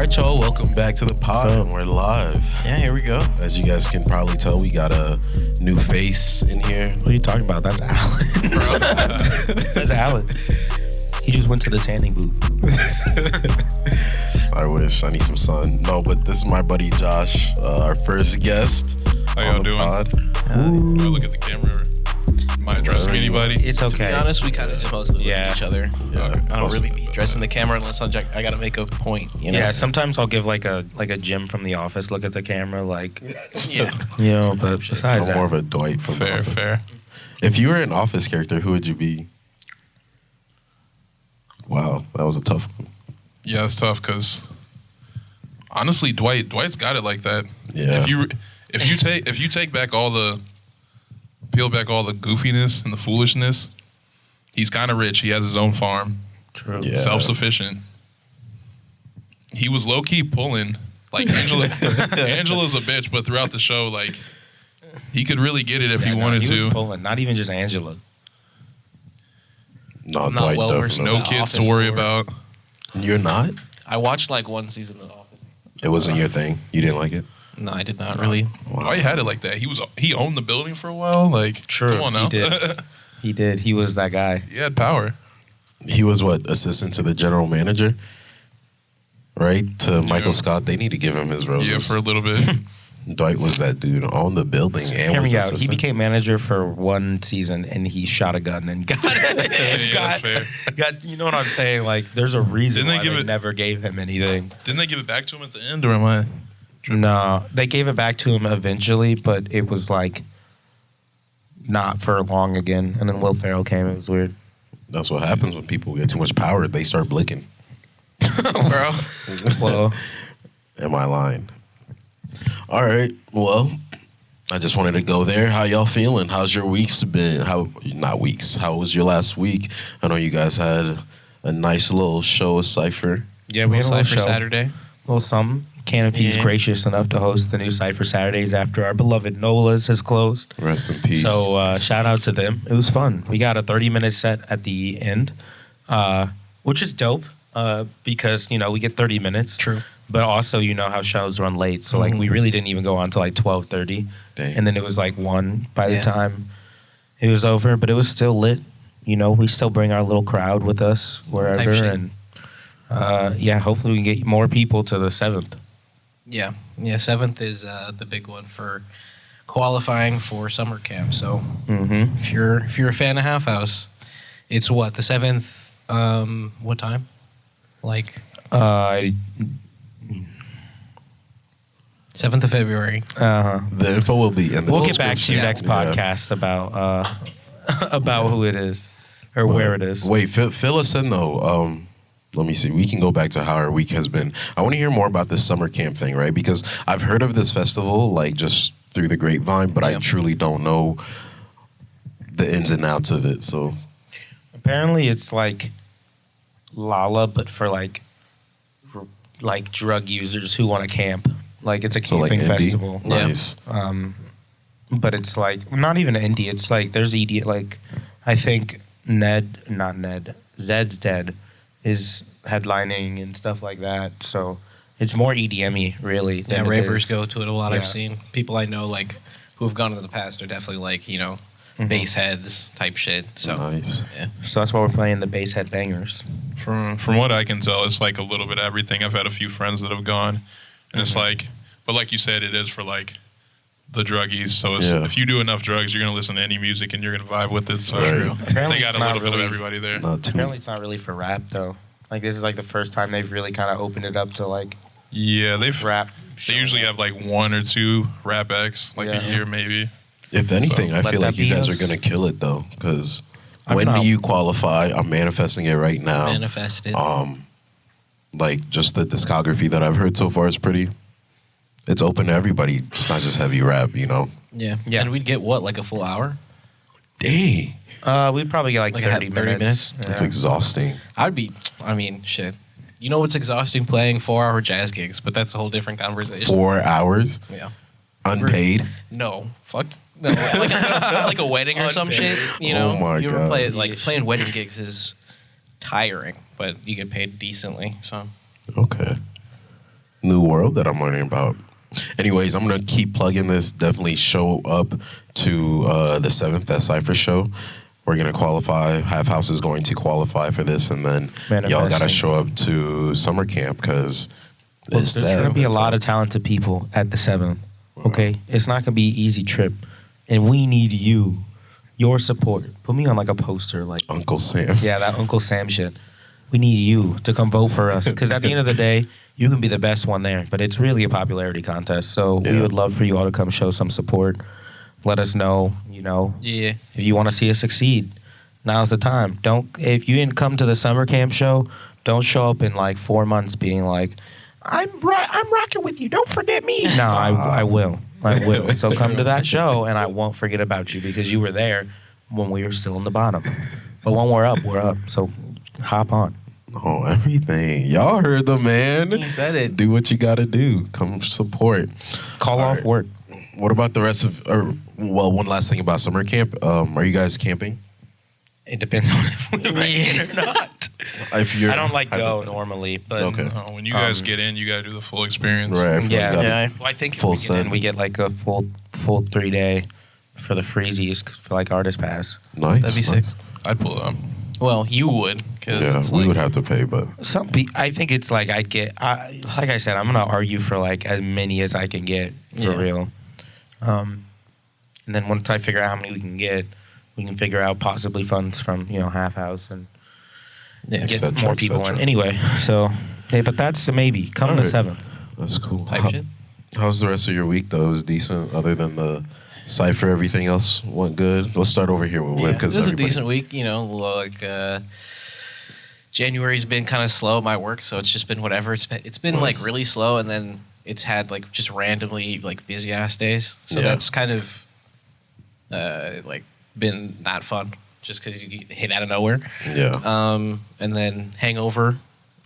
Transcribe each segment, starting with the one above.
right, y'all. Welcome back to the pod. So, We're live. Yeah, here we go. As you guys can probably tell, we got a new face in here. What are you talking about? That's Alan. That's Alan. He just went to the tanning booth. I wish. I need some sun. No, but this is my buddy Josh, our first guest. How y'all on the doing? pod. Do I look at the camera? Am I addressing anybody? It's okay. To be honest, we kind of just mostly look at each other. Yeah. I don't really be addressing the camera unless I gotta make a point. You know? Yeah, sometimes I'll give like a Jim from The Office look at the camera, like, Yeah. you know. But besides I'm that, more of a Dwight from The Fair, Office. fair. If you were an Office character, who would you be? Wow, that was a tough one. Yeah, it's tough because honestly, Dwight's got it like that. Yeah. If you take back peel back all the goofiness and the foolishness, he's kind of rich. He has his own farm. true. Yeah. Self-sufficient. He was low-key pulling. Like, Angela's a bitch, but throughout the show, like, he could really get it if Yeah, he no, wanted he to. was pulling, not even just Angela. No, I'm not Dwight well versed definitely. No The kids to Office worry lore. about. You're not? I watched like one season of The Office. It wasn't your thing. You didn't like it? No, I did not really. Wow. Dwight had it like that. He owned the building for a while. Like, True, come on now. he did. He did. He was that guy. He had power. He was what, assistant to the general manager, right? To Michael Scott. They need to give him his roses. Yeah, for a little bit. Dwight was that dude on the building and Hear was me out. assistant. He became manager for one season, and he shot a gun and got it. Yeah, fair. got. You know what I'm saying? Like, there's a reason Didn't they why give they it- never gave him anything. Didn't they give it back to him at the end, or am I? No, they gave it back to him eventually, but it was like not for long again. And then Will Ferrell came. It was weird. That's what happens when people get too much power. They start blinking. Bro. Well, Am I lying? All right. Well, I just wanted to go there. How y'all feeling? How's your weeks been? How was your last week? I know you guys had a nice little show of Cypher. yeah, we had a little Cypher show. Saturday. Well, some Canopy's Yeah. gracious enough to host the new Cypher Saturdays after our beloved Nola's has closed. Rest in peace. So shout out to them. It was fun. We got a 30-minute set at the end, which is dope because, you know, we get 30 minutes. True. But also, you know how shows run late. So, like, we really didn't even go on till like 12:30. Dang. And then it was like 1 by the Yeah. time it was over. But it was still lit. You know, we still bring our little crowd with us wherever. Type shit. And, yeah, hopefully we can get more people to the 7th. Yeah. 7th is the big one for qualifying for summer camp. So Mm-hmm. if you're a fan of Half House, it's what, the 7th? What time? Like 7th of February. The info will be in the We'll get back to you description. next Yeah. podcast about about who it is or But where it is. Wait, fill us in though. Let me see. We can go back to how our week has been. I want to hear more about this summer camp thing, right? Because I've heard of this festival, like just through the grapevine, but I Yeah. truly don't know the ins and outs of it. So, Apparently, it's like Lala, but for like drug users who want to camp. Like it's a so like camping indie? festival. Yeah. Nice. But it's like not even indie. It's like there's ED. Like I think Zed's Dead is headlining and stuff like that. So it's more EDM-y, really. Yeah, than it ravers is. go to it a lot. Yeah. I've seen people I know like who have gone in the past are definitely like, you know, Mhm. bass heads type shit. So Nice. yeah. So that's why we're playing the bass head bangers. From what I can tell, it's like a little bit of everything. I've had a few friends that have gone, and it's like, but like you said, it is for like the druggies. So it's, Yeah. if you do enough drugs, you're gonna listen to any music and you're gonna vibe with it. So Right. True. Apparently they got it's a not little bit of really- everybody there. Not too. Apparently, it's not really for rap though. Like this is like the first time they've really kind of opened it up to like Yeah, rap. they usually have like 1 or 2 rap acts like Yeah. a year maybe. If anything, So, I let feel that like you be guys us. are gonna kill it though, because I'm when not- do you qualify? I'm manifesting it right now. Manifested. Like just the discography that I've heard so far is pretty. It's open to everybody. It's not just heavy rap, you know. yeah. Yeah. And we'd get what, like a full hour? Dang, We'd probably get like, Like 30 30 minutes. it's Yeah. exhausting. Shit. You know what's exhausting? Playing 4-hour jazz gigs, but that's a whole different conversation. 4 hours, Yeah. unpaid. No. Fuck. No. Like a wedding or some shit. You know. Oh my you ever God. play it, like playing wedding gigs is tiring, but you get paid decently. So Okay. world that I'm learning about. Anyways, I'm gonna keep plugging this. Definitely show up to the 7th at Cypher Show. We're gonna qualify. Half House is going to qualify for this, and then y'all gotta show up to summer camp because there's gonna be a lot of talented people at the 7th. Okay, it's not gonna be an easy trip, and we need your support. Put me on like a poster, like Uncle Sam. Yeah, that Uncle Sam shit. We need you to come vote for us because at the end of the day, you can be the best one there, but it's really a popularity contest. So we would love for you all to come show some support. Let us know, Yeah. if you want to see us succeed. Now's the time. If you didn't come to the summer camp show, don't show up in like 4 months being like, I'm rocking with you. Don't forget me. No, I will. I will. So come to that show, and I won't forget about you because you were there when we were still in the bottom. But when we're up, we're up. So hop on. Oh, everything. Y'all heard the man. He said it. Do what you gotta do. Come support. Call off work. What about the rest of? One last thing about summer camp. Are you guys camping? It depends on if we make it or not. If you're, I don't go normally, but Okay. When you guys get in, you got to do the full experience. Right. yeah. Well, I think if Full we get in, set. we get like a full 3-day for the freezies for like artist pass. Nice. That'd be sick. I'd pull up. Well, you would, because Yeah, it's we like, would have to pay, but I think it's like like I said, I'm gonna argue for like as many as I can get for Yeah. real. And then once I figure out how many we can get, we can figure out possibly funds from Half House and yeah. get Cetera, more people cetera. in. Anyway, so hey, but that's a maybe. Come All the right. 7th. that's cool. Type shit. How's the rest of your week though? It was decent, other than the cipher. Everything else went good. Let's start over here with Whip Yeah, because this is a decent week, January's been kind of slow at my work, so it's just been whatever. It's been like Nice. really slow, and then it's had like just randomly like busy ass days. So Yeah. that's kind of like been not fun, just because you get hit out of nowhere. Yeah. And then hangover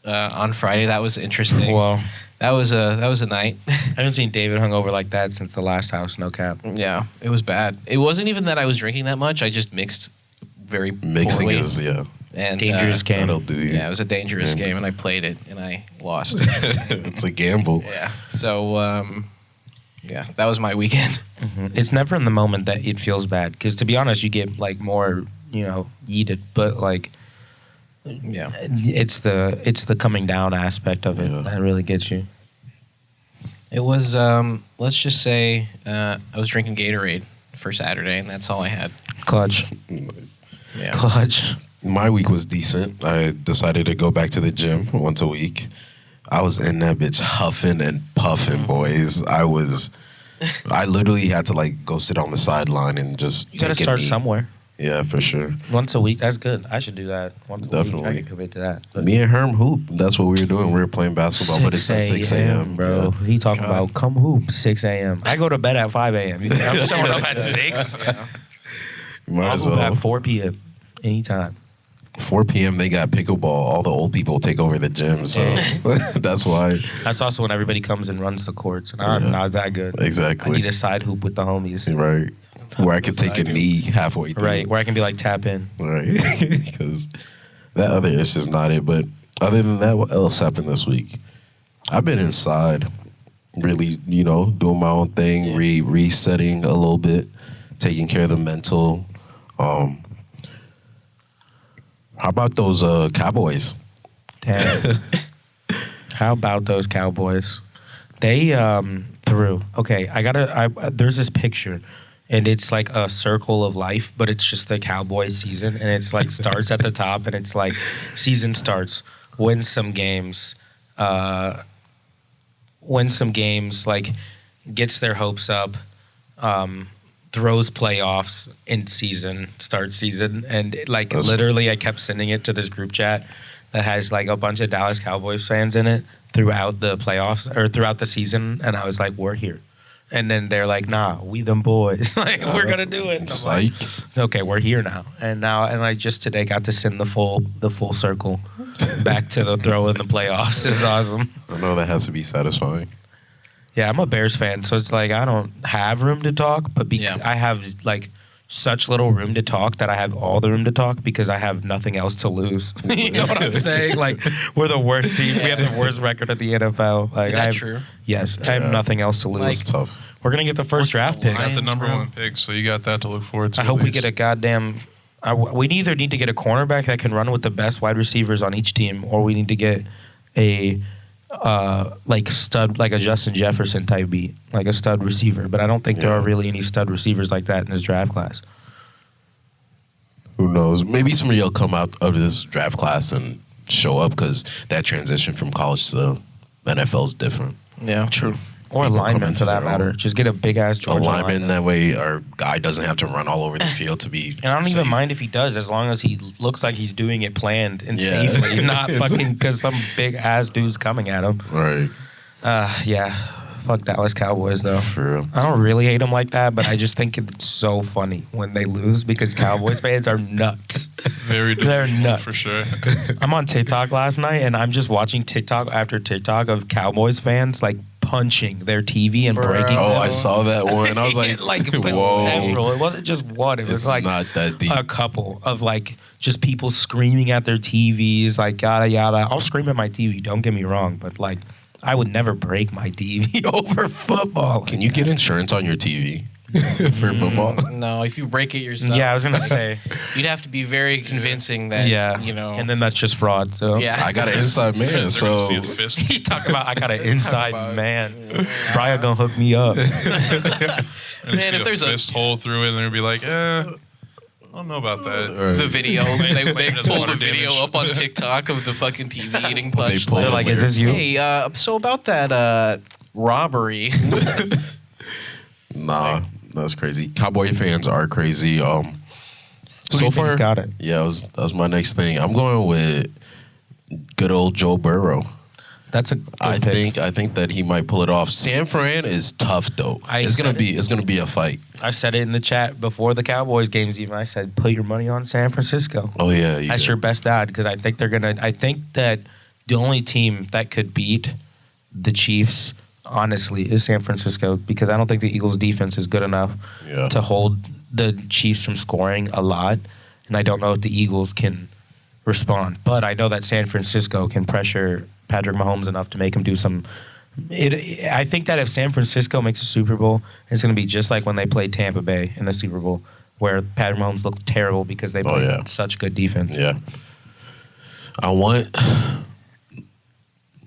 on Friday, that was interesting. Well, That was a night. I haven't seen David hungover like that since the last house. No cap. Yeah, it was bad. It wasn't even that I was drinking that much. I just mixed very Mixing poorly. is And Dangerous game. that'll do you. Yeah, it was a dangerous Yeah. game, and I played it, and I lost. It's a gamble. Yeah. So, yeah, that was my weekend. It's never in the moment that it feels bad because to be honest, you get like more yeeted, but like Yeah. it's the coming down aspect of it Yeah. that really gets you. It was, let's just say, I was drinking Gatorade for Saturday, and that's all I had. Clutch. Yeah. Clutch. My week was decent. I decided to go back to the gym once a week. I was in that bitch huffing and puffing, boys. I literally had to like go sit on the sideline and just You gotta take a start knee. somewhere. Yeah, for sure. Once a week, that's good. I should do that once a week. I Definitely. can commit to that. But Me and Herm hoop. That's what we were doing. We were playing basketball, but it's at 6 a.m. bro. He talking God. about come hoop 6 a.m. I go to bed at 5 a.m. You think I'm showing up at 6? You might I'll as hoop well. at 4 p.m. anytime. 4 p.m. they got pickleball. All the old people take over the gym, so that's why. That's also when everybody comes and runs the courts, and I'm Yeah. not that good. Exactly. I need a side hoop with the homies. Right. Where I could take a knee halfway through. Right, where I can be like tap in. Right. Because that other is just not it. But other than that, what else happened this week? I've been inside, really, doing my own thing, resetting a little bit, taking care of the mental. How about those Cowboys? Damn. How about those Cowboys? They threw. Okay, there's this picture, and it's like a circle of life, but it's just the Cowboys season, and it's like starts at the top, and it's like season starts, wins some games, like gets their hopes up, throws playoffs in season, starts season, and like literally I kept sending it to this group chat that has like a bunch of Dallas Cowboys fans in it throughout the playoffs or throughout the season, and I was like, we're here. And then they're like, nah, we them boys. Like, we're gonna do it. And I'm like, Psych. okay, we're here now. And I just today got to send the full circle back to the throw in the playoffs. It's awesome. I know that has to be satisfying. Yeah, I'm a Bears fan, so it's like I don't have room to talk, but Yeah. I have like such little room to talk that I have all the room to talk because I have nothing else to lose. You know what I'm saying? Like, we're the worst team. We have the worst record of the NFL. Like, Is that true? Yes. I have nothing else to lose. It's tough. We're going to get the first draft pick. Got the number one pick, so you got that to look forward to. I hope we get a goddamn. We either need to get a cornerback that can run with the best wide receivers on each team, or we need to get a stud, like a Justin Jefferson type beat, like a stud receiver. But I don't think there are really any stud receivers like that in this draft class. Who knows? Maybe somebody will come out of this draft class and show up because that transition from college to NFL is different. Yeah. True. Or a People come lineman into for that their matter. own. Just get a big ass A Georgia lineman, that way our guy doesn't have to run all over the field to be. And I don't even safe. mind if he does, as long as he looks like he's doing it planned and Yeah. safely, not fucking because some big ass dude's coming at him. Right. Yeah. Fuck Dallas Cowboys though. For real. I don't really hate them like that, but I just think it's so funny when they lose because Cowboys fans are nuts. Very They're delusional, nuts. for sure. I'm on TikTok last night and I'm just watching TikTok after TikTok of Cowboys fans like punching their TV and breaking Oh, them. I saw that one. I was like, but whoa. several. It wasn't just one. It was It's like not that deep. a couple of like just people screaming at their TVs, like yada yada. I'll scream at my TV. Don't get me wrong, but like I would never break my TV over football. Can you get insurance on your TV for football? No, if you break it yourself. Yeah, I was gonna say. You'd have to be very convincing that, Yeah, you know. and then that's just fraud. So yeah. I got an inside man, They're gonna so see a fist. he's talking about I got an inside about- man. Brian gonna hook me up. And Man, see if a there's a- fist hole through it, and they'll be like, I don't know about that. Right. The video, they Claim it as pull water the video damage. up on TikTok of the fucking TV eating punch. pull They're the like, "Is this you?" Hey, so about that robbery. Nah, that's crazy. Cowboy fans are crazy. Who do you think's got it? Yeah, that was my next thing. I'm going with good old Joe Burrow. That's a good I pick. think that he might pull it off. San Fran is tough though. It's gonna be a fight. I said it in the chat before the Cowboys games. Even I said, put your money on San Francisco. Oh yeah, you That's did. your best ad because I think they're gonna. I think that the only team that could beat the Chiefs, honestly, is San Francisco because I don't think the Eagles' defense is good enough Yeah. to hold the Chiefs from scoring a lot, and I don't know if the Eagles can respond. But I know that San Francisco can pressure Patrick Mahomes enough to make him do some. I think that if San Francisco makes a Super Bowl, it's going to be just like when they played Tampa Bay in the Super Bowl, where Patrick Mahomes looked terrible because they played yeah. such good defense. Yeah. I want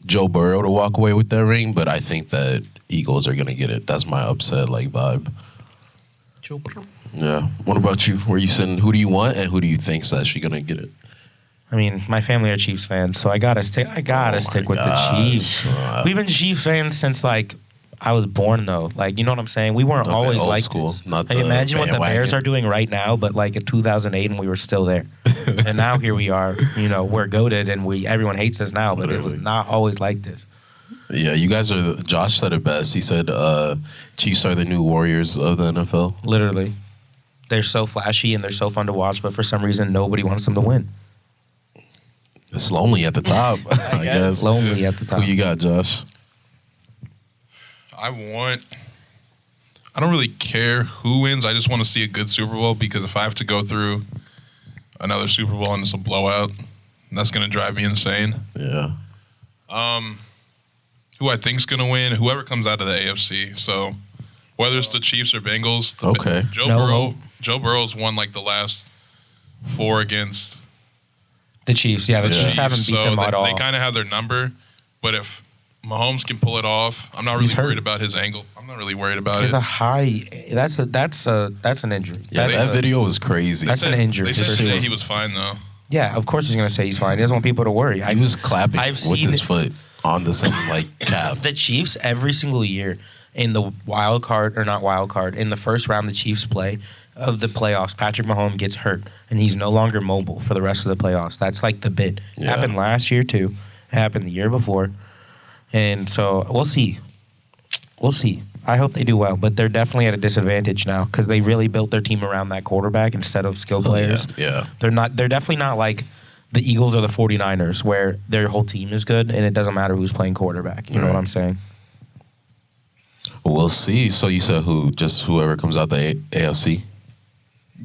Joe Burrow to walk away with that ring, but I think that Eagles are gonna get it. That's my upset like vibe. Yeah. What about you? Where you sitting? Who do you want, and who do you think's actually gonna get it? I mean, my family are Chiefs fans, so I gotta stick. I gotta Oh stick my with the gosh. Chiefs. We've been Chiefs fans since like I was born, though. Like, you know what I'm saying? We weren't Not the always old like school, this. not Like, the imagine what the bandwagon. Bears are doing right now, but like in 2008, and we were still there. And now here we are. You know, we're goated, and everyone hates us now, but it was Literally. not always like this. Yeah, you guys are. Josh said it best. He said, "Chiefs are the new Warriors of the NFL." Literally, they're so flashy and they're so fun to watch, but for some reason, nobody wants them to win. It's lonely at the top. I guess. Lonely at the top. Who you got, Josh? I don't really care who wins. I just want to see a good Super Bowl because if I have to go through another Super Bowl and it's a blowout, that's going to drive me insane. Yeah. Who I think's going to win, whoever comes out of the AFC. So whether it's the Chiefs or Bengals, Okay. Joe Burrow's won like the last 4 against The Chiefs, yeah, the Yeah. Chiefs haven't beat so them at all. They kind of have their number, but if Mahomes can pull it off, I'm not He's really hurt. worried about his angle. I'm not really worried about There's it. a high. That's an injury. Yeah, That's that a- video was crazy. That's an injury. They said for today sure. he was fine though. Yeah, of course he's gonna say he's fine. He doesn't want people to worry. He was clapping I've with seen his it. foot on the same like calf. The Chiefs every single year in the wild card or not wild card in the first round the Chiefs play of the playoffs, Patrick Mahomes gets hurt and he's no longer mobile for the rest of the playoffs. That's like the bit. It Yeah. happened last year too. It happened the year before. And so we'll see. We'll see. I hope they do well, but they're definitely at a disadvantage now because they really built their team around that quarterback instead of skill players. Yeah. They're definitely not like the Eagles or the 49ers where their whole team is good and it doesn't matter who's playing quarterback. You know Right. what I'm saying? We'll see. So you said who? Just whoever comes out the AFC?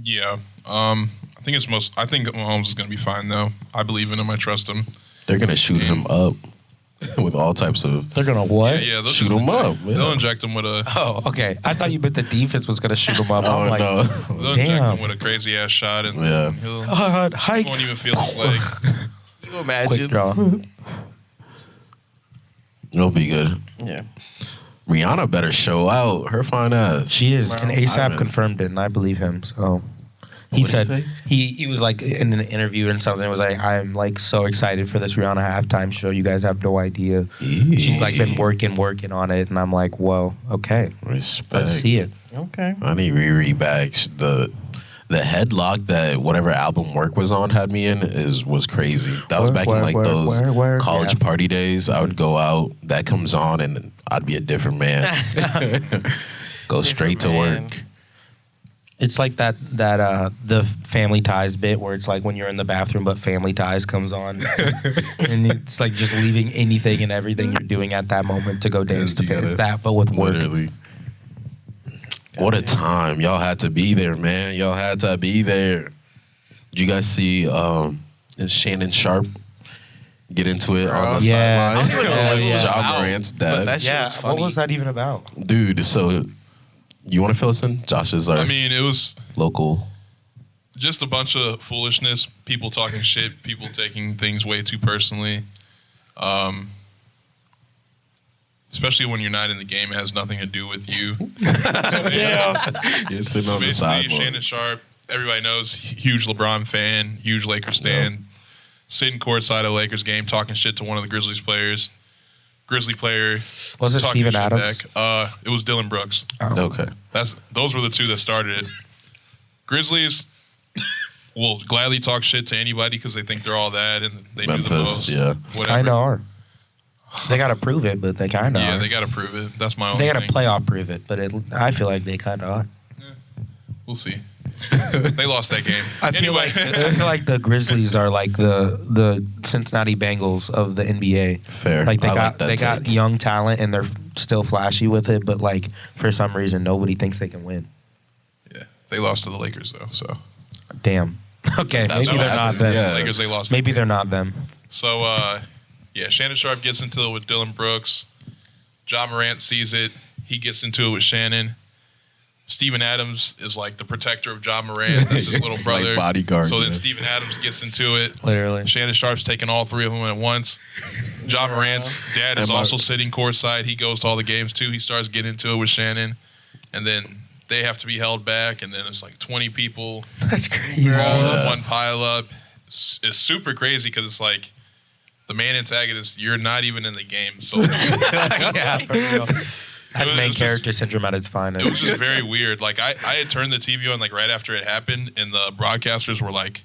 Yeah. I think Mahomes is going to be fine, though. I believe in him. I trust him. They're gonna shoot him up with all types of. They're gonna what? Yeah, they'll Shoot just him up, yeah. They'll inject him with a. Oh, okay. I thought you meant the defense was gonna shoot him up. Oh I'm like, no! They'll inject Damn. him with a crazy ass shot, and Yeah. he'll hike. won't even feel his leg. Can you Quick imagine? draw. It'll be good. Yeah. Rihanna better show out her fine ass. She is, and ASAP Ivan. confirmed it, and I believe him. So he What'd he said say? he was like in an interview and something. Was like, I'm like so excited for this Rihanna halftime show. You guys have no idea. She's like been working on it, and I'm like, whoa, okay, Respect. let's see it. Okay. I need Riri back. The headlock that whatever album Work was on had me in was crazy. That was back in like those college yeah. party days. I would go out, that comes on, and I'd be a different man. Go straight to man. work. It's like that the Family Ties bit where it's like when you're in the bathroom, but Family Ties comes on, and it's like just leaving anything and everything you're doing at that moment to go dance to together. It's that, but with work. Literally. What a time. Y'all had to be there, man. Y'all had to be there. Did you guys see Shannon Sharpe get into it on the Yeah. sideline? I don't even know what it was John about, Morant's but dad. that shit Yeah, was what funny. was that even about? Dude, so you want to fill us in? Josh is our I mean, it was local. just a bunch of foolishness. People talking shit. People taking things way too personally. Especially when you're not in the game, it has nothing to do with you. You're sitting on the Basically, sideline. Shannon Sharpe, everybody knows, huge LeBron fan, huge Lakers stan, sitting courtside at a Lakers game, talking shit to one of the Grizzlies players. Grizzly player. Was it talking Steven shit Adams? back. It was Dylan Brooks. Okay. Those were the two that started it. Grizzlies will gladly talk shit to anybody because they think they're all that and they do the Memphis, most. yeah. Whatever. Kind of are. They got to prove it, but they kind of Yeah, are. they got to prove it. That's my own They got to thing. playoff prove it, but I feel like they kind of are. We'll see. They lost that game. I feel Anyway. like the Grizzlies are like the Cincinnati Bengals of the NBA. Fair. Like I like that got take. young talent and they're still flashy with it, but like for some reason nobody thinks they can win. Yeah, they lost to the Lakers though. So Damn. Okay, That's maybe what they're not happens, them. yeah. Lakers, they lost. Maybe they're not them. So yeah, Shannon Sharpe gets into it with Dylan Brooks. John Morant sees it. He gets into it with Shannon. Steven Adams is like the protector of John Morant. That's his little brother. Like bodyguard, So then yeah. Steven Adams gets into it. Literally. Shannon Sharpe's taking all three of them at once. John Morant's dad is And also sitting courtside. He goes to all the games too. He starts getting into it with Shannon. And then they have to be held back. And then it's like 20 people That's crazy. all in one pile up. It's super crazy because it's like the main antagonist, you're not even in the game. So Yeah, for real. That's It main was character syndrome at its finest. it was just very weird. Like I had turned the TV on like right after it happened, and the broadcasters were like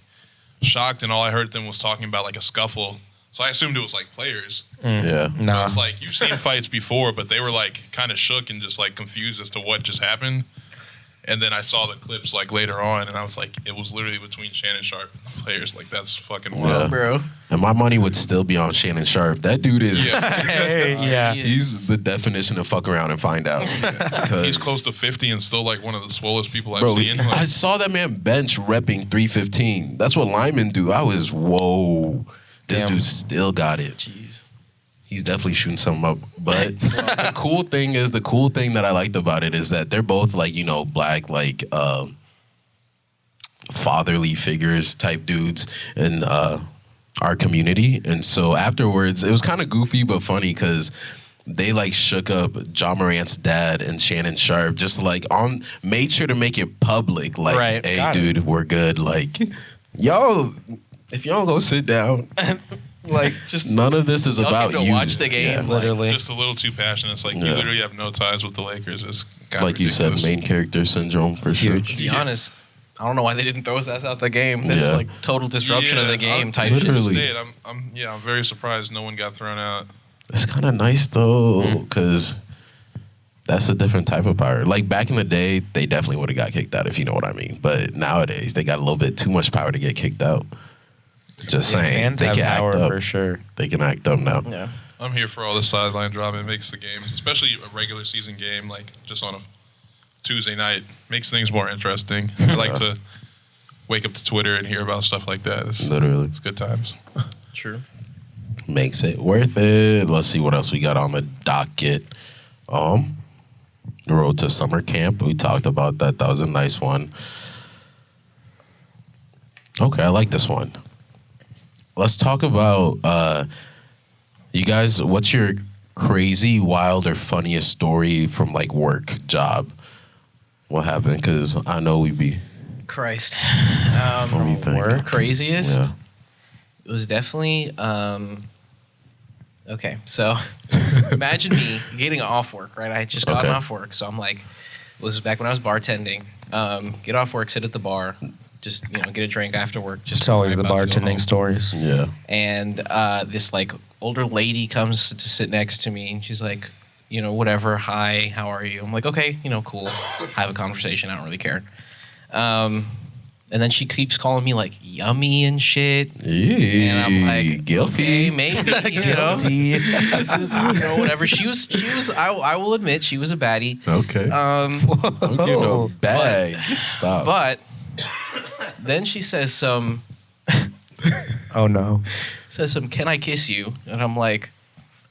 shocked, and all I heard them was talking about like a scuffle. So I assumed it was like players. Yeah. Nah. It's like you've seen fights before, but they were like kind of shook and just like confused as to what just happened. And then I saw the clips like later on, and I was like, it was literally between Shannon Sharpe and the players. Like that's fucking Yeah. wild. bro. And my money would still be on Shannon Sharpe. That dude is. Yeah, Hey, yeah. He's the definition of fuck around and find out. 'Cause- he's close to 50 and still like one of the swollest people I've Bro, seen. I Like, saw that man bench repping 315. That's what linemen do. I was, whoa. This Damn. dude still got it. Jeez. He's definitely shooting something up. But the cool thing that I liked about it is that they're both like, you know, black, like fatherly figures type dudes in our community. And so afterwards, it was kind of goofy but funny because they like shook up John Morant's dad and Shannon Sharpe, just like made sure to make it public. Like, Right, hey, got it. dude, we're good. Like, yo, if y'all go sit down, Like, just none of this is y'all about came to you. watch the game. Yeah. Like, Literally. just a little too passionate. It's like you Yeah. literally have no ties with the Lakers. It's kinda Like you said, ridiculous. main character syndrome for sure. Huge. to be honest, I don't know why they didn't throw his ass out the game. This is Yeah. like total disruption of the game I'm, type Literally. shit. I'm very surprised no one got thrown out. It's kind of nice though, because that's a different type of power. Like back in the day, they definitely would have got kicked out, if you know what I mean. But nowadays, they got a little bit too much power to get kicked out. Just saying, Fans they have can power act up. for sure. They can act up now. Yeah. I'm here for all the sideline drama. It makes the games, especially a regular season game, like just on a Tuesday night, makes things more interesting. I like to wake up to Twitter and hear about stuff like that. Literally. It's good times. True. Makes it worth it. Let's see what else we got on the docket. The road to summer camp. We talked about that. That was a nice one. Okay, I like this one. Let's talk about you guys. What's your crazy, wild, or funniest story from like work, job? What happened? Because I know we be. Christ. What do you think? Craziest? Yeah. It was definitely okay. So imagine me getting off work, right? I had just gotten Okay. off work, so I'm like, it was back when I was bartending. Get off work, sit at the bar, just get a drink after work. Just It's always before the I'm about to go home. bartending stories. Yeah. And this like older lady comes to sit next to me, and she's like, whatever, hi, how are you? I'm like, okay, cool. Have a conversation. I don't really care. And then she keeps calling me like yummy and shit. And I'm like, guilty. okay, maybe, this is, whatever. She was. I will admit, she was a baddie. Okay. Don't give no bag. Stop. But then she says some, Oh no. can I kiss you? And I'm like,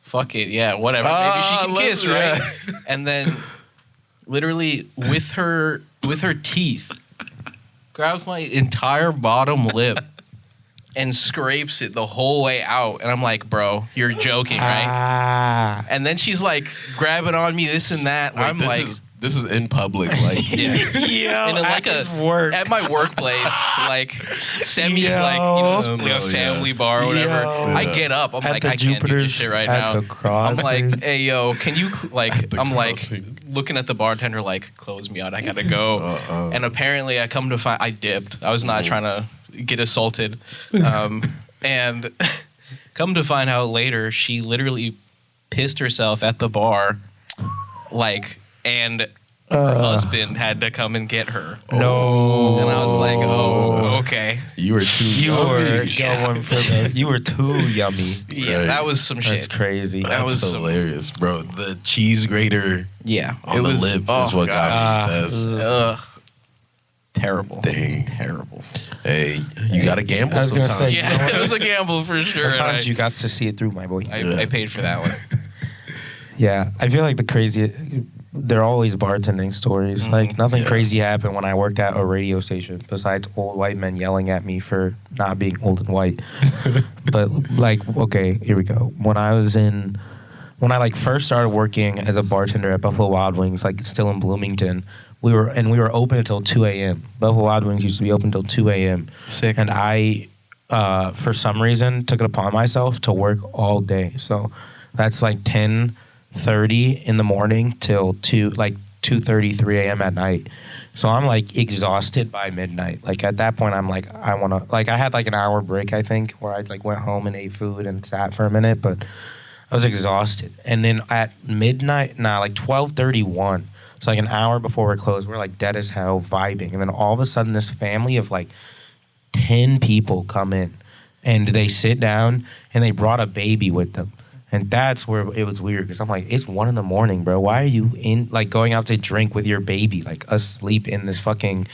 fuck it, yeah, whatever. Maybe she can kiss, right? And then, literally with her teeth, grabs my entire bottom lip and scrapes it the whole way out. And I'm like, bro, you're joking, right? Ah. And then she's like grabbing on me, this and that. Wait, I'm like, this is in public, like. yeah. Yo, And in like work. at my workplace, like semi, Yo. like a family bar or whatever. Yo. I get up. I'm At like, the I can't do this Jupiter's shit right at now. the cross, I'm like, dude. hey yo, can you like? I'm like crossing. looking at the bartender like, close me out. I gotta go. And apparently, I come to find I dipped. I was not trying to get assaulted. And come to find out later, she literally pissed herself at the bar, and her husband had to come and get her. No. And I was like, oh, okay. You were too. You young. were going for the. You were too yummy. Yeah, Right. that was some That's shit. crazy. That That's was some- hilarious, bro. The cheese grater Yeah, on the lip is what got me. That's Ugh. Terrible. dang. Terrible. Hey, you got to gamble. I was gonna sometimes. say, Yeah, it was a gamble for sure. and Sometimes you got to see it through, my boy. I paid for that one. Yeah, I feel like the crazy. They're always bartending stories. Like nothing Yeah. crazy happened when I worked at a radio station besides old white men yelling at me for not being old and white. But like, okay, here we go. When I like first started working as a bartender at Buffalo Wild Wings, like still in Bloomington, we were open until 2 a.m. Buffalo Wild Wings used to be open until 2 a.m. Sick. And I, for some reason, took it upon myself to work all day. So that's like 10:30 in the morning till 2:30, 3 a.m. at night. So I'm like exhausted by midnight. Like at that point, I'm like, I want to, like I had like an hour break, I think, where I like went home and ate food and sat for a minute, but I was exhausted. And then at midnight, like 12:31, so like an hour before we're closed, we're like dead as hell vibing. And then all of a sudden this family of like 10 people come in and they sit down and they brought a baby with them. And that's where it was weird because I'm like, it's 1 a.m, bro. Why are you going out to drink with your baby, like asleep in this fucking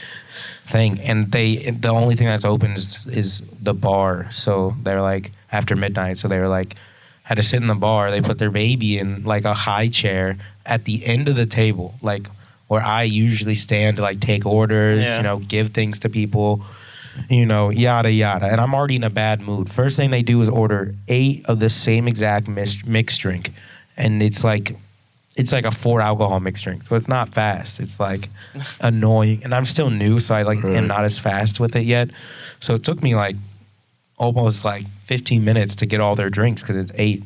thing? And the only thing that's open is the bar. So they're like after midnight. So they were like, had to sit in the bar. They put their baby in like a high chair at the end of the table, like where I usually stand to like take orders, give things to people. Yada yada, and I'm already in a bad mood. First thing they do is order 8 of the same exact mixed drink, and it's like a 4 alcohol mixed drink, so it's not fast. It's like annoying, and I'm still new, so I am not as fast with it yet. So it took me like almost like 15 minutes to get all their drinks because it's 8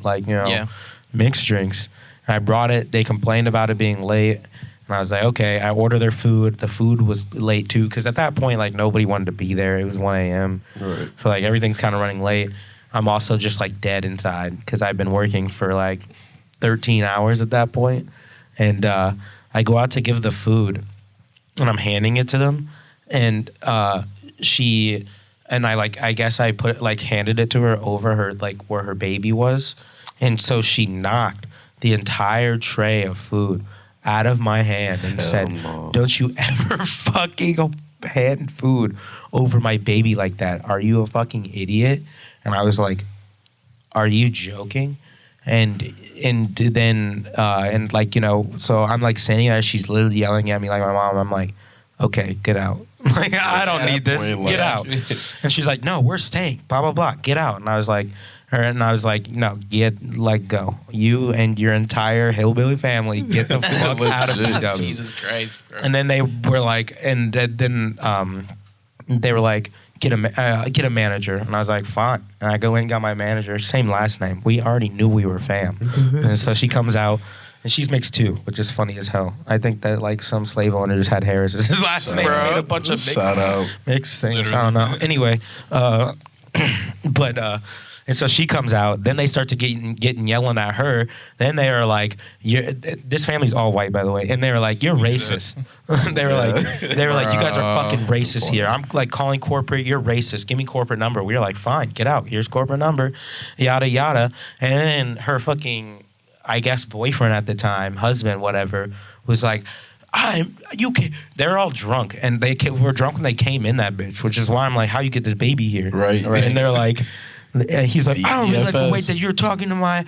mixed drinks. And I brought it. They complained about it being late. And I was like, okay, I order their food. The food was late too, because at that point, like nobody wanted to be there. It was 1 a.m. Right. So like everything's kind of running late. I'm also just like dead inside because I've been working for like 13 hours at that point. And I go out to give the food and I'm handing it to them. And I guess I handed it to her over her, like where her baby was. And so she knocked the entire tray of food out of my hand and said, no. don't you ever fucking hand food over my baby like that. Are you a fucking idiot? And I was like, are you joking? And then like, you know, so I'm like standing there, she's literally yelling at me like my mom. I'm like, okay, get out. Like, I don't need this. Get out. And she's like, no, we're staying. Blah blah blah. Get out. And I was like, no, go. You and your entire hillbilly family, get the fuck out of PW. Jesus Christ, bro. And then they were like, they were like, get a manager. And I was like, fine. And I go in and got my manager, same last name. We already knew we were fam. And so she comes out, and she's mixed too, which is funny as hell. I think that like some slave owner just had Harris as his last name. Made a bunch of mixed things. Literally. I don't know. Anyway, and so she comes out. Then they start to getting yelling at her. Then they are like, this family's all white, by the way. And they were like, you're racist. they were like, you guys are fucking racist here. I'm like calling corporate, you're racist. Give me corporate number. We were like, fine, get out. Here's corporate number. Yada yada. And then her fucking, I guess, boyfriend at the time, husband, whatever, was like, they're all drunk, and they were drunk when they came in that bitch, which is why I'm like, how you get this baby here? Right. And they're like, and he's like, I don't really like the way that you're talking to my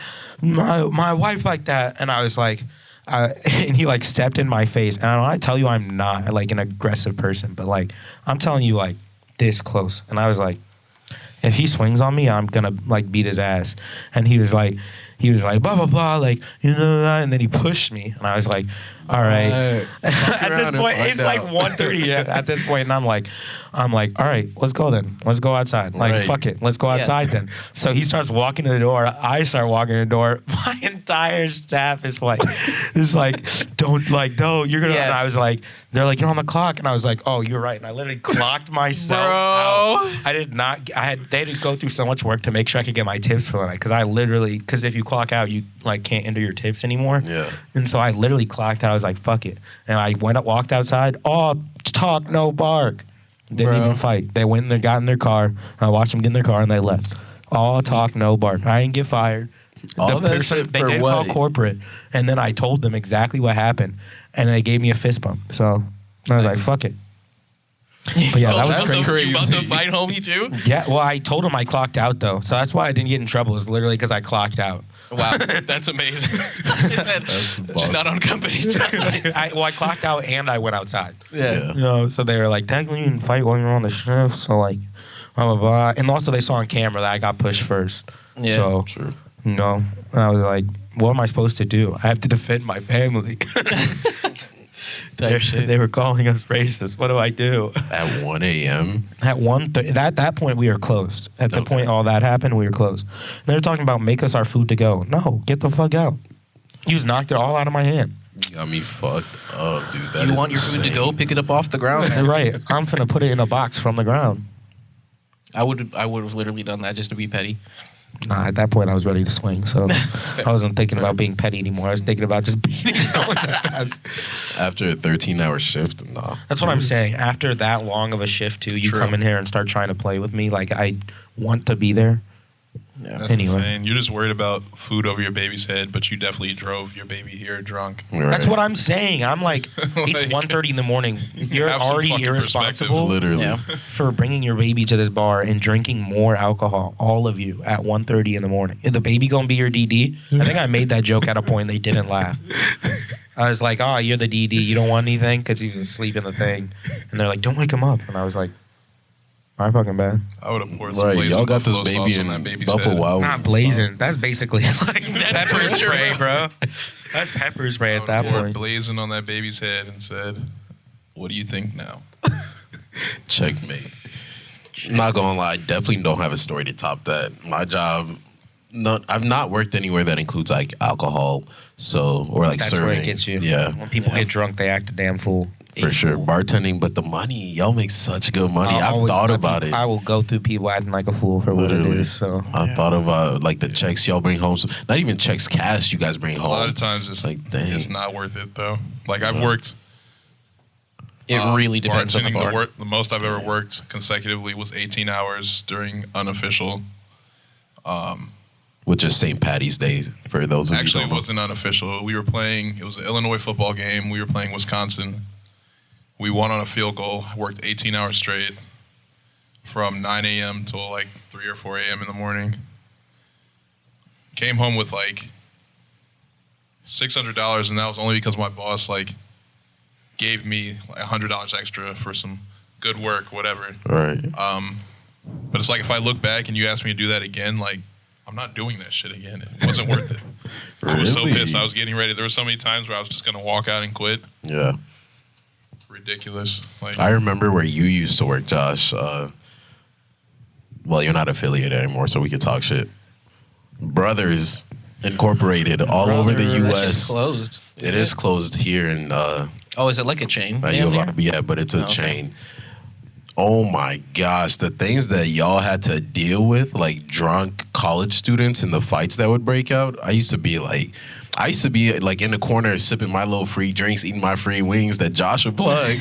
wife like that. And I was like, and he like stepped in my face. And I tell you, I'm not like an aggressive person, but like, I'm telling you like this close. And I was like, if he swings on me, I'm gonna like beat his ass. And he was like, blah blah blah, like, you know, and then he pushed me, and I was like, all right. At this point, it's like 1:30 at this point, and I'm like, all right, let's go then. Let's go outside. Like, fuck it, let's go outside then. So he starts walking to the door. I start walking to the door. My entire staff is like, don't, you're gonna. And I was like, they're like, you're on the clock, and I was like, oh, you're right. And I literally clocked myself out. I did not. They had to go through so much work to make sure I could get my tips for the night, because if you clock out, you like can't enter your tips anymore. Yeah. And so I literally clocked out. I was like, fuck it. And I walked outside. All talk, no bark. Didn't even fight. They went and they got in their car. I watched them get in their car and they left. All talk, no bark. I didn't get fired. All that shit they for did what? call corporate, and then I told them exactly what happened, and they gave me a fist bump. So I was like, fuck it. But yeah, that was crazy. You about to fight homie too? Yeah, well, I told him I clocked out though, so that's why I didn't get in trouble. It's literally because I clocked out. Wow, that's amazing. Just not on company time. I clocked out and I went outside. Yeah. You know, so they were like, technically you didn't fight while you were on the shift, so like, blah blah blah. And also they saw on camera that I got pushed first. Yeah, so, true. You know, and I was like, what am I supposed to do? I have to defend my family. They were calling us racist. What do I do? At 1 a.m. At at that point, we were closed. At the point all that happened, we were closed. And they were talking about make us our food to go. No, get the fuck out. You just knocked it all out of my hand. You got me fucked up, dude. That you is want your food to insane. go? Pick it up off the ground. Right. I'm finna put it in a box from the ground. I would have literally done that just to be petty. Nah, at that point, I was ready to swing. So I wasn't thinking about being petty anymore. I was thinking about just beating someone's ass. After a 13-hour shift, nah. That's what I'm saying. After that long of a shift, too, you come in here and start trying to play with me. Like, I want to be there. Yeah. That's Anyway. insane. You're just worried about food over your baby's head, but you definitely drove your baby here drunk. Right. That's what I'm saying. I'm like, it's 1:30 in the morning. You're have some already fucking irresponsible Literally. Yeah. for bringing your baby to this bar and drinking more alcohol, all of you, at 1:30 in the morning. Is the baby gonna be your DD? I think I made that joke at a point. They didn't laugh. I was like, oh, you're the DD. You don't want anything? Because he was asleep in the thing. And they're like, don't wake him up. And I was like, my fucking bad. I would have poured some Right, blazing y'all got this buffalo baby sauce on in that baby's Buffalo head. Wild Not Wings. blazing. That's basically like That's pepper for sure, spray, bro. That's pepper spray I at would've that poured point. blazing on that baby's head and said, "What do you think now?" Checkmate. Not gonna lie, I definitely don't have a story to top that. My job, I've not worked anywhere that includes like alcohol, or like That's serving. where it gets you. Yeah, When people get drunk, they act a damn fool. for sure. Bartending, but the money, y'all make such good money. I'll I've always thought let about people- it. I will go through people acting like a fool for what it Literally. is. So I thought about like the checks y'all bring home. Not even checks cash you guys bring A home. lot of times, it's not worth it though. Like I've worked. It really depends on the bartending, bar. the most I've ever worked consecutively was 18 hours during unofficial. Which is St. Patty's Day for those of Actually, you it who don't wasn't unofficial. We were playing. It was an Illinois football game. We were playing Wisconsin, We won on a field goal. I worked 18 hours straight from 9 a.m. till like 3 or 4 a.m. in the morning. Came home with like $600, and that was only because my boss like gave me like $100 extra for some good work, whatever. Right. But it's like if I look back and you ask me to do that again, like I'm not doing that shit again. It wasn't worth it. I was so Really? pissed. I was getting ready. There were so many times where I was just gonna walk out and quit. Yeah. Ridiculous. Like I remember where you used to work, Josh. Well, you're not affiliated anymore, so we could talk shit. Brothers Incorporated all over the Brother, that's U.S. just closed. It is closed here in Oh, is it like a chain? U of Damn R, near? yeah, but it's a Oh, okay. chain. Oh my gosh, the things that y'all had to deal with, like drunk college students and the fights that would break out. I used to be like in the corner sipping my little free drinks, eating my free wings that Josh would plug.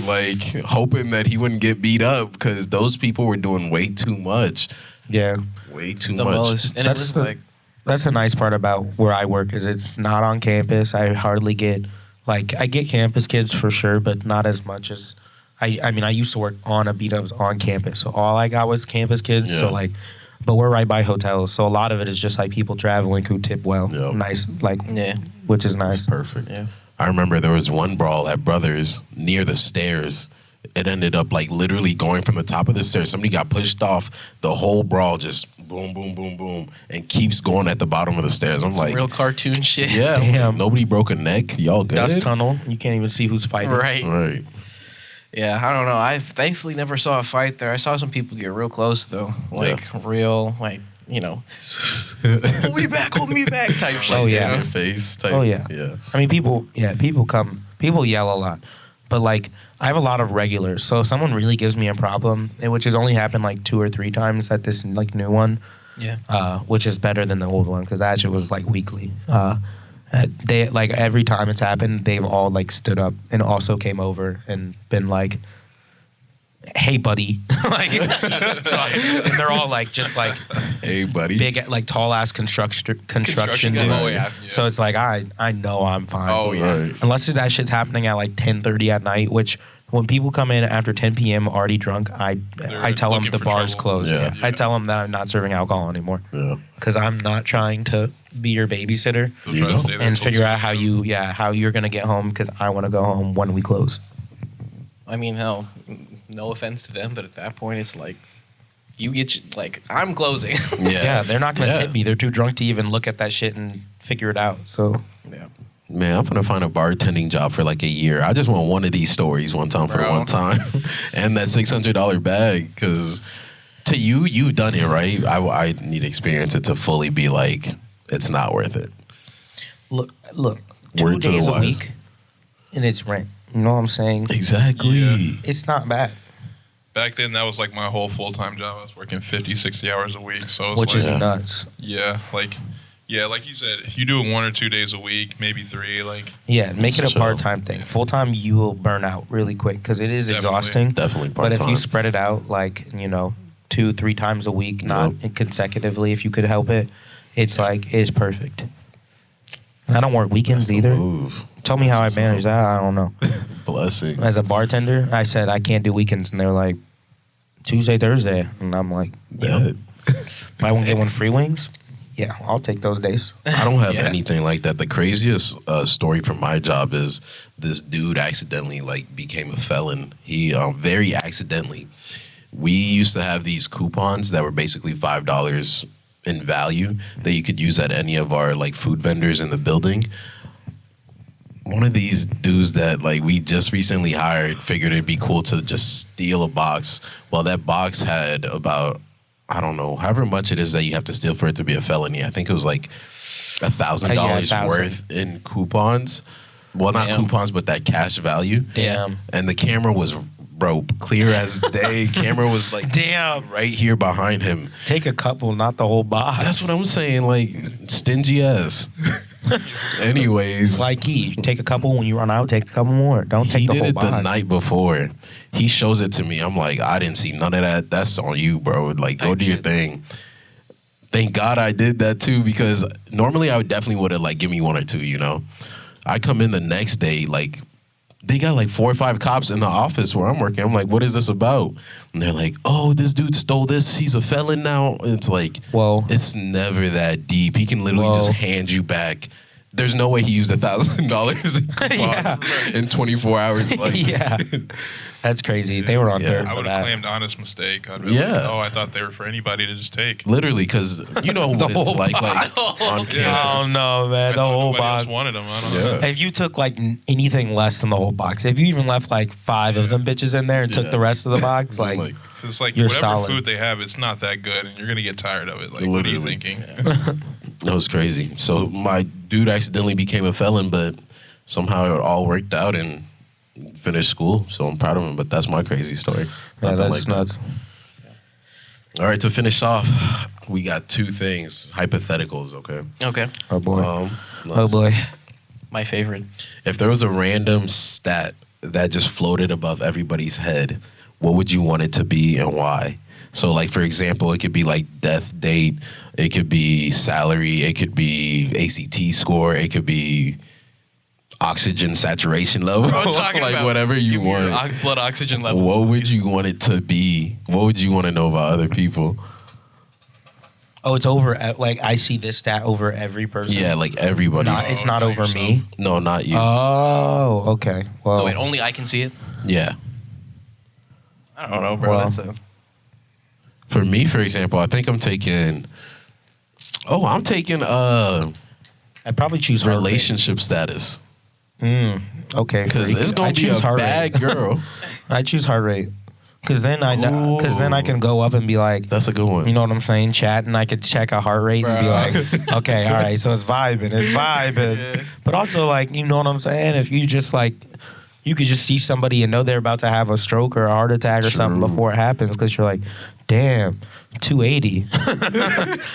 Like hoping that he wouldn't get beat up because those people were doing way too much. Yeah. Way too The much. most. And it That's was the- like, That's the nice part about where I work is it's not on campus. I hardly get I get campus kids for sure, but not as much as I mean I used to work on a beat ups on campus, so all I got was campus kids. So Yeah. but we're right by hotels, so a lot of it is just like people traveling who tip well, Yep. nice, yeah. which is It's nice. perfect. Yeah. I remember there was one brawl at Brothers near the stairs. It ended up like literally going from the top of the stairs. Somebody got pushed off. The whole brawl just boom, boom, boom, boom, and keeps going at the bottom of the stairs. I'm Some like, real cartoon shit. yeah, Damn. nobody broke a neck. Y'all good? Dust tunnel, you can't even see who's fighting. Right. Right. Yeah, I don't know. I thankfully never saw a fight there. I saw some people get real close though, like real, like hold me back type shit. Oh, yeah. you In know? your face type. Oh, yeah. Yeah. I mean, people yell a lot, but like I have a lot of regulars. So if someone really gives me a problem, which has only happened like 2 or 3 times at this like new one, Yeah. which is better than the old one because that shit was like weekly. They like every time it's happened, they've all like stood up and also came over and been like, "Hey, buddy," like, and they're all like just like Hey, buddy. big like tall ass construction Construction dudes. guys. Oh, yeah. So it's like I know I'm fine. Oh yeah. Right. Unless that shit's happening at like 10:30 at night, which when people come in after 10 p.m. already drunk, I tell them looking the for bar's trouble. closed. Yeah. I tell them that I'm not serving alcohol anymore Yeah. because I'm not trying to be your babysitter They'll You try to know. stay there and till figure 2 out how you're gonna get home because I want to go home when we close. I mean, hell, no offense to them, but at that point, it's like I'm closing. Yeah, they're not gonna Yeah. tip me. They're too drunk to even look at that shit and figure it out. So Yeah. Man, I'm gonna find a bartending job for like a year. I just want one of these stories one time for Bro. one time, and that $600 bag. Because to you, you've done it, right? I need experience it to fully be like it's not worth it. look, Word 2 to the days a wise. week, and it's rent. You know what I'm saying? Exactly. Yeah. It's not bad, Back then, that was like my whole full-time job. I was working 50, 60 hours a week. So it's which like, is Yeah. nuts. like you said, if you do it 1 or 2 days a week, maybe 3, like Yeah, make it a So- part-time thing. Yeah. Full-time, you will burn out really quick because it is Definitely. exhausting. Definitely But part if time. you spread it out, like 2-3 times a week, not consecutively, if you could help it, it's perfect. I don't work weekends either. Move. Tell me how I manage that. I don't know. Blessing. As a bartender, I said I can't do weekends, and they're like Tuesday, Thursday, and I'm like, Yeah. if I won't get one free wings, yeah, I'll take those days. I don't have Yeah. anything like that. The craziest story from my job is this dude accidentally became a felon. He very accidentally. We used to have these coupons that were basically $5 in value that you could use at any of our food vendors in the building. One of these dudes that we just recently hired figured it'd be cool to just steal a box. Well, that box had about, I don't know, however much it is that you have to steal for it to be a felony. I think it was $1,000 $1,000. worth in coupons. Well, not Damn. coupons, but that cash value. Damn. And the camera was, clear as day. Camera was Damn. right here behind him. Take a couple, not the whole box. That's what I'm saying. Stingy ass. Anyways, Like key. Take a couple when you run out. Take a couple more. Don't take he the did whole it box. the night before. He shows it to me. I'm like, I didn't see none of that. That's on you, bro. Go do your shit. thing. Thank God I did that too, because normally I would definitely would have give me one or two. I come in the next day they got like 4 or 5 cops in the office where I'm working. I'm like, what is this about? And they're like, oh, this dude stole this. He's a felon now. And it's like, Whoa. it's never that deep. He can literally just hand you back. There's no way he used $1,000 in coupons in 24 hours. Like, Yeah. That's crazy. They were on Yeah. third I for would have that. claimed honest mistake. I'd be Yeah. like, oh, I thought they were for anybody to just take. literally, because you know what it's whole like box. on campus. Oh no, man! I The thought whole nobody box. else wanted them. I don't know. Yeah. If you took like anything less than the whole box, if you even left like 5 of them bitches in there and took Yeah. the rest of the box, I'm like 'Cause it's like You're whatever solid. food they have, it's not that good, and you're gonna get tired of it. Like, what are you Literally. thinking? That was crazy. So my dude accidentally became a felon, but somehow it all worked out and finished school. So I'm proud of him. But that's my crazy story. yeah, Nothing that's like nuts. that. All right, to finish off, we got 2 things, hypotheticals. Okay. Okay. Oh boy. Um, Oh let's- boy. My favorite. If there was a random stat that just floated above everybody's head, what would you want it to be and why? So, like, for example, it could be like death date, it could be salary, it could be ACT score, it could be oxygen saturation level, I'm talking like about whatever you give me your want. blood oxygen levels. What would you want it to be? What would you want to know about other people? Oh, it's over. Like I see this stat over every person. Yeah, like everybody. It's not not over yourself. me. No, not you. Oh, okay. Well, So wait, only I can see it? Yeah. I don't know, bro. Well, That's a For me, for example, I think I'm taking I'd probably choose heart rate. relationship status. Okay, Because freak. it's gonna I be a choose heart bad rate. girl. I choose heart rate. Because then I know. Because then I can go up and be like, That's a good one. you know what I'm saying, chat, and I could check a heart rate and be Bro. like, okay, all right, so it's vibing. Yeah. But also, like, you know what I'm saying? If you just like, you could just see somebody and know they're about to have a stroke or a heart attack or something True. before it happens because you're like, damn, 280.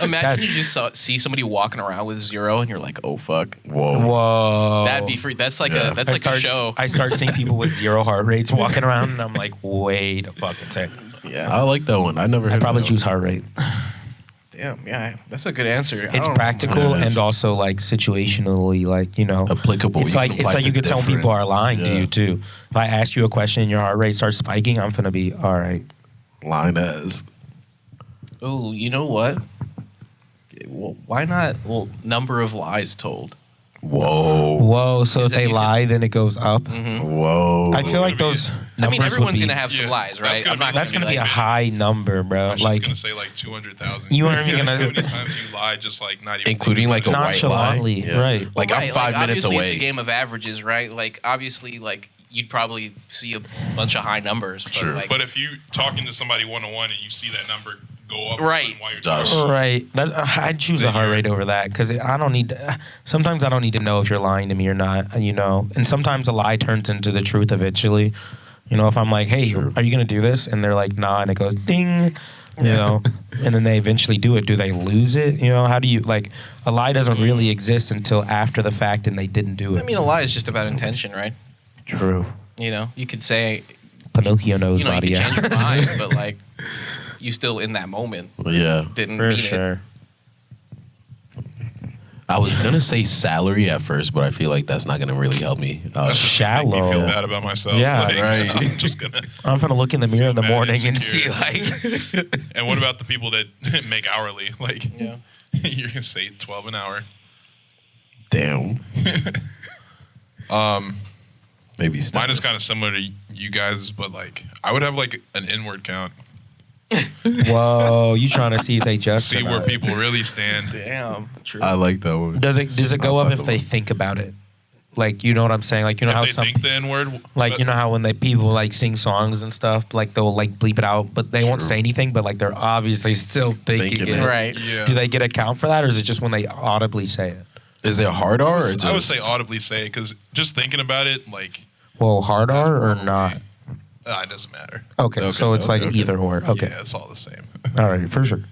Imagine you just see somebody walking around with 0 and you're like, oh fuck. Whoa. Whoa. That'd be free. That's like Yeah. a that's like a show. I start seeing people with 0 heart rates walking around, and I'm like, wait a fucking second. Yeah. I like that one. I never heard I'd probably of that choose heart rate. Damn. Yeah. That's a good answer. It's practical Yeah, it is. and also like situationally, like, you know, one. Applicable. it's You like can it's apply like to you could tell different- people are lying to Yeah. you too. If I ask you a question and your heart rate starts spiking, I'm gonna be all right. Line as. Oh, you know what? Well, why not? Well, number of lies told. Whoa. Whoa! So Is if that they you can- lie, then it goes up. Whoa. I feel like those. I mean, numbers everyone's would be, gonna have some Yeah, lies, that's right? gonna I'm be not That's gonna be a like- high number, I bro. was Like just gonna say like 200,000. You weren't even gonna- How many times you lie, just like not even Including like a thinking about white lie. Nonchalantly, right. Like Right, I'm 5 minutes obviously away. It's a game of averages, right? Like obviously, like you'd probably see a bunch of high numbers. But Sure. Like, it. But if you talking to somebody one-on-one and you see that number go up, Right. while you're Josh. talking, Right. I'd choose the heart rate over that because I don't need. Sometimes I don't need to know if you're lying to me or not. You know, and sometimes a lie turns into the truth eventually. You know, if I'm like, "Hey, Sure. are you gonna do this?" and they're like, "Nah," and it goes ding. You know, and then they eventually do it. Do they lose it? You know, how do you like? A lie doesn't really exist until after the fact, and they didn't do it. I mean, a lie is just about intention, right? True. You know, you could say, Pinocchio knows you know, body. you could Yeah. change your mind, but like, you still in that moment Yeah. didn't For mean sure. I was gonna say salary at first, but I feel like that's not gonna really help me. that's just gonna make me Shallow. feel bad about myself. Yeah, Like, right. I'm just gonna. I'm gonna look in the mirror in the Mad morning and insecure. see like. And what about the people that make hourly? Like, it. Yeah. you're gonna say 12 an hour. Damn. Maybe Mine is kind of similar to you guys, but like I would have like an inward count. Whoa, you trying to see if they just See or where not. people really stand. Damn. True. I like that one. Does it go up Outside if the they one. think about it? Like, you know what I'm saying? Like, you know how If they some think the N word, like, you know how when they people like sing songs and stuff, like they'll like bleep it out, but they won't True. say anything, but like they're obviously still thinking Thinking it. it. Right. Yeah. Do they get a count for that, or is it just when they audibly say it? Is it hard R or just? I would say audibly say because just thinking about it, like, Well, hard that's R or probably- not? It doesn't matter. Okay, Okay, so it's like okay. either or. Okay, Yeah, it's all the same. all right, for sure.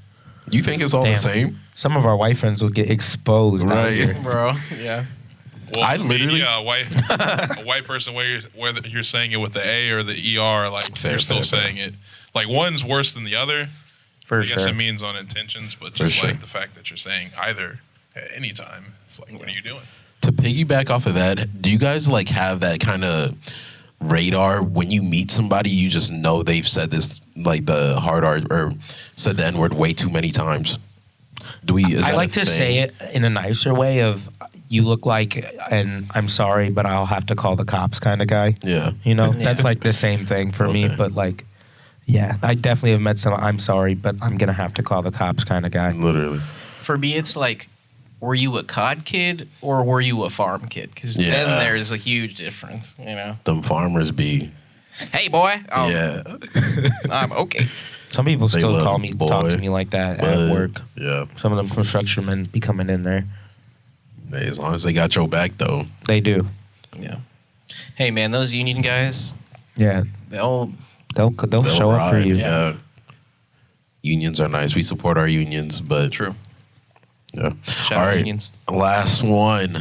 You think it's all Damn. the same? Some of our white friends will get exposed out Right. here. Bro. Yeah. Well, I literally- yeah, a white person whether you're saying it with the A or the ER, like Fair, you're still fair, fair. saying it. Like one's worse than the other. For I guess sure. it means on intentions, but just sure. like the fact that you're saying either at any time, it's like, what are you doing? To piggyback off of that, do you guys like have that kind of radar when you meet somebody? You just know they've said this like the hard R or said the N word way too many times. Do we? Is I that like a to thing? say it in a nicer way of you look like, and I'm sorry, but I'll have to call the cops kind of guy. Yeah. You know, that's like the same thing for me, Okay. but like, yeah, I definitely have met some. I'm sorry, but I'm gonna have to call the cops kind of guy. Literally. For me, it's like, were you a COD kid or were you a farm kid? Because Yeah. then there's a huge difference, you know? Them farmers be. Hey, boy. Oh, Yeah. I'm okay. Some people They still love call me, talk to boy, me like that But, at work. Yeah. Some of them construction men be coming in there. Hey, as long as they got your back, though. They do. Yeah. Hey, man, those union guys, Yeah, they'll they'll show up for ride, you. Yeah. Unions are nice. We support our unions, but True. yeah. Shout All out right. unions. Last one.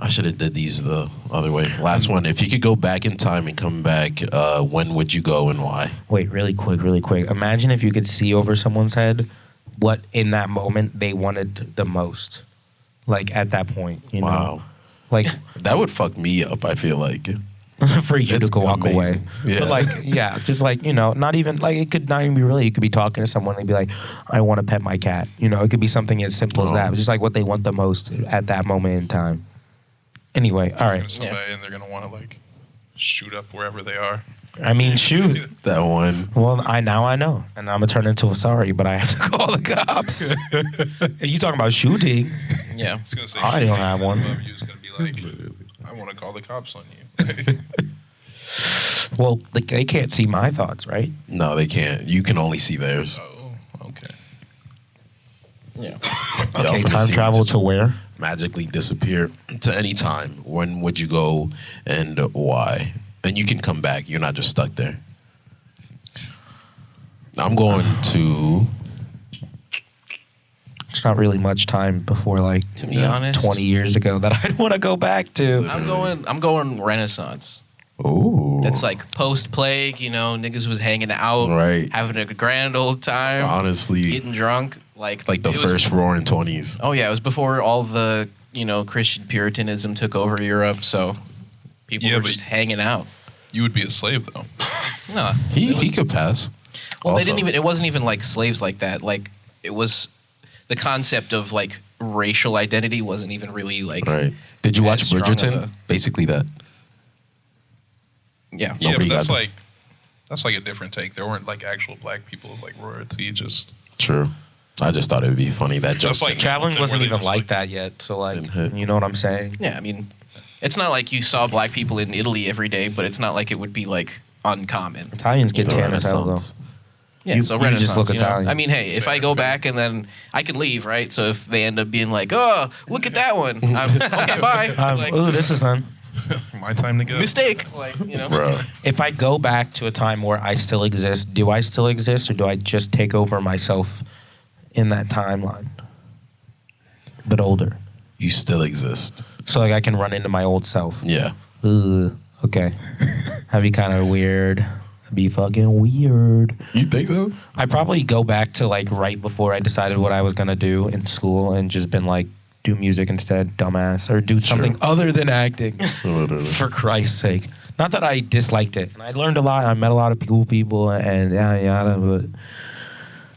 I should have did these the other way. Last one. If you could go back in time and come back, when would you go and why? Wait, really quick. Imagine if you could see over someone's head what in that moment they wanted the most. Like at that point, you know. Wow. Like That would fuck me up, I feel like. for you It's to go walk amazing. away. Yeah. But like, yeah, just like, you know, not even like it could not even be really. You could be talking to someone and be like, I want to pet my cat. You know, it could be something as simple as Oh. that. It's just like what they want the most at that moment in time. Anyway, all right. Somebody and they're gonna want to like shoot up wherever they are. I mean, shoot. That one. Well, I know, and I'm gonna turn into a sorry, but I have to call the cops. If you talking about shooting, Yeah. It's gonna say I don't have one. Whoever you's gonna be like, I want to call the cops on you. well, they can't see my thoughts, right? No, they can't. You can only see theirs. Oh, okay. Yeah. Y'all Okay, finna time see travel just to where? magically disappear to any time. When would you go and why? And you can come back. You're not just stuck there. I'm going to. It's not really much time before, like, To be honest, 20 years ago that I'd want to go back to. I'm going Renaissance. Ooh. That's like post plague, you know, niggas was hanging out, Right. having a grand old time, honestly getting drunk, like like the it was- first roaring 20s. Oh yeah, it was before all the, you know, Christian Puritanism took over Europe, so people Yeah, were but- just hanging out. You would be a slave though. No, He could pass. well, Also. they didn't even. It wasn't even like slaves like that. Like it was the concept of like racial identity wasn't even really like. Right. Did you as watch strong of Bridgerton? a- Basically that. Yeah. Yeah, Nobody but got that's like a different take. There weren't like actual black people of like royalty. Just True. I just thought it would be funny that joke. That's like- Traveling Where wasn't they even just, like like- that yet, so, like, Didn't hit. you know what I'm saying? Yeah, I mean, it's not like you saw black people in Italy every day, but it's not like it would be like uncommon. Italians get The tan as hell, though. Renaissance. Yeah, You- so you just Renaissance, look you know? Italian. I mean, hey, if I go back and then I could leave, right? So if they end up being like, oh, look at that one, okay, bye. Like, Ooh, this is fun. my time to go. mistake. Like, you know. Bro. If I go back to a time where I still exist, do I still exist, or do I just take over myself in that timeline? But older. You still exist. So, like, I can run into my old self. Yeah. Ugh, okay. That'd be kind of weird. That'd be fucking weird. You think so? I'd probably go back to, like, right before I decided what I was going to do in school and just been like, do music instead, dumbass, or do something other than acting. Literally. For Christ's sake. Not that I disliked it. And I learned a lot. I met a lot of cool people and yada yada, but,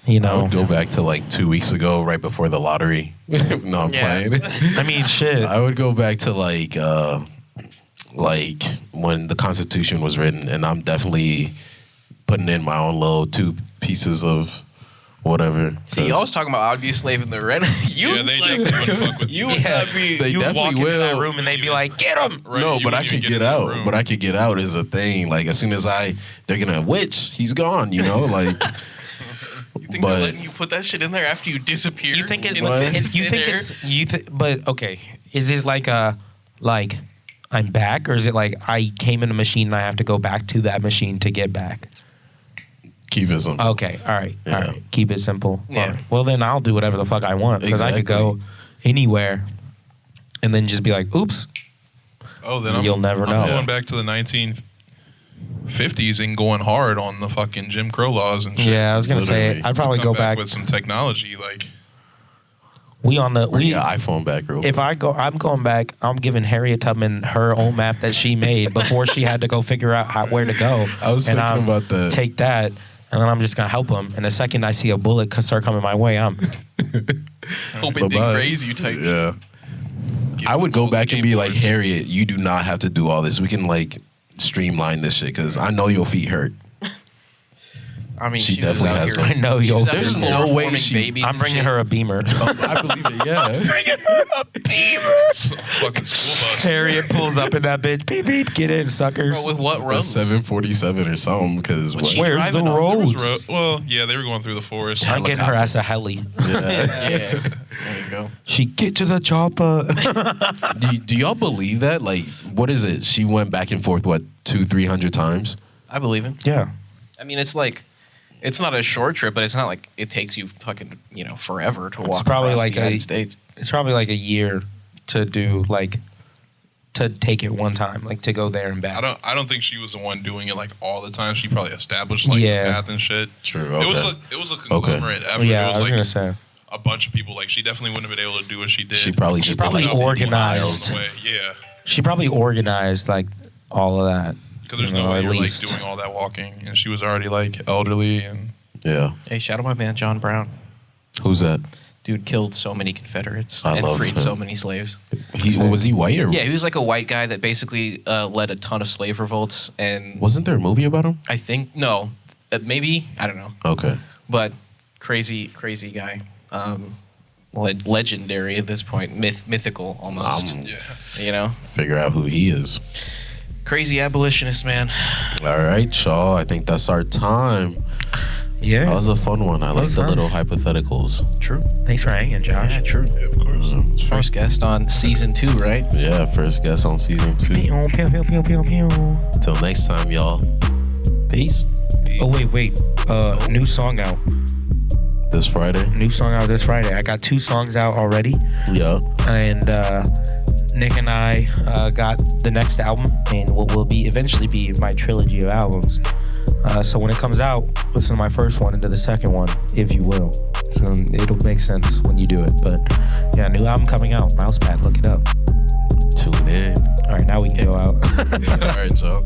you I know. would go back to like 2 weeks ago, right before the lottery. No, I'm Yeah. playing. I mean, shit. I would go back to like when the Constitution was written, and I'm definitely putting in my own little 2 pieces of whatever. See, y'all was talking about I'd be a slave in the rent. You Yeah, they like, definitely wouldn't fuck with you you. would not be. They you would walk definitely into that will. room and they'd be like, get him. Right, No, you but I wouldn't could even get in the out. room. But I could get out is a thing. Like as soon as they're gonna witch, he's gone. You know, like. You think but- they're letting you put that shit in there after you disappear? You think it, in What? you thin think air? it's but okay, is it like I'm back, or is it like I came in a machine and I have to go back to that machine to get back? Keep it simple. Okay, all right, all Yeah. right. Keep it simple. Yeah. Well, then I'll do whatever the fuck I want because I could go Exactly. anywhere, and then just be like, "Oops." Oh, then You'll never know. I'm going back to the 1950s and going hard on the fucking Jim Crow laws and shit. Yeah, I was gonna say Literally. I'd probably Come go back. with some technology. Like Bring your iPhone back real quick. If I'm going back. I'm giving Harriet Tubman her own map that she made before she had to go figure out where to go. I was and thinking about that. Take that, and then I'm just gonna help him. And the second I see a bullet start coming my way, I'm Hope it didn't graze you tight. Yeah. I would go back and be like, Harriet, you do not have to do all this. We can like streamline this shit because I know your feet hurt. I mean, She she was definitely out has here- those. I know she you'll- was out here There's no way chloroforming she- babies I'm and bringing shit. her a Beamer. I believe it, yeah. Fucking school bus. Harriet pulls up in that bitch. Beep beep, get in, suckers. Bro, with what A roads? 747 or something because What's she Where's the driving on? There was roads? well, yeah, they were going through the forest. I'm getting her ass a heli. Yeah. Yeah, there you go. She get to the chopper. do y'all believe that? Like, what is it? She went back and forth, what, 200-300 times? I believe him. Yeah. I mean, it's like, it's not a short trip, but it's not like it takes you fucking, forever to walk probably across like the United States. It's probably like a year to do to take it one time, like to go there and back. I don't think she was the one doing it like all the time. She probably established like Yeah. the path and shit. True, It was okay. a conglomerate effort. Yeah, it I was was like gonna say. a bunch of people. Like she definitely wouldn't have been able to do what she did. She probably just probably did, like, organized. miles. Yeah, She probably organized like all of that. because there's You no know, way at you're like least. doing all that walking, and she was already like elderly and. Yeah. Hey, shout out my man John Brown. Who's that? Dude killed so many Confederates I and love freed him. so many slaves. Was he white or? Yeah, he was like a white guy that basically led a ton of slave revolts, and Wasn't there a movie about him? I think maybe I don't know, Okay. but crazy guy, legendary at this point, mythical almost. Figure out who he is. Crazy abolitionist, man. All right, y'all. I think that's our time. Yeah. That was a fun one. I like was the fun. little hypotheticals. True. Thanks for hanging, Josh. Yeah, true. Yeah, of course. First guest on season 2, right? Yeah, first guest on season 2. Pew, pew, pew, pew, pew, pew. Till next time, y'all. Peace. Oh wait. New song out. This Friday. New song out this Friday. I got 2 songs out already, Yeah. and Nick and I got the next album, and what will eventually be my trilogy of albums. So when it comes out, listen to my first one and to the second one, if you will. So it'll make sense when you do it. But yeah, new album coming out. Mousepad, look it up. Tune in. All right, now we can go out. All right, y'all.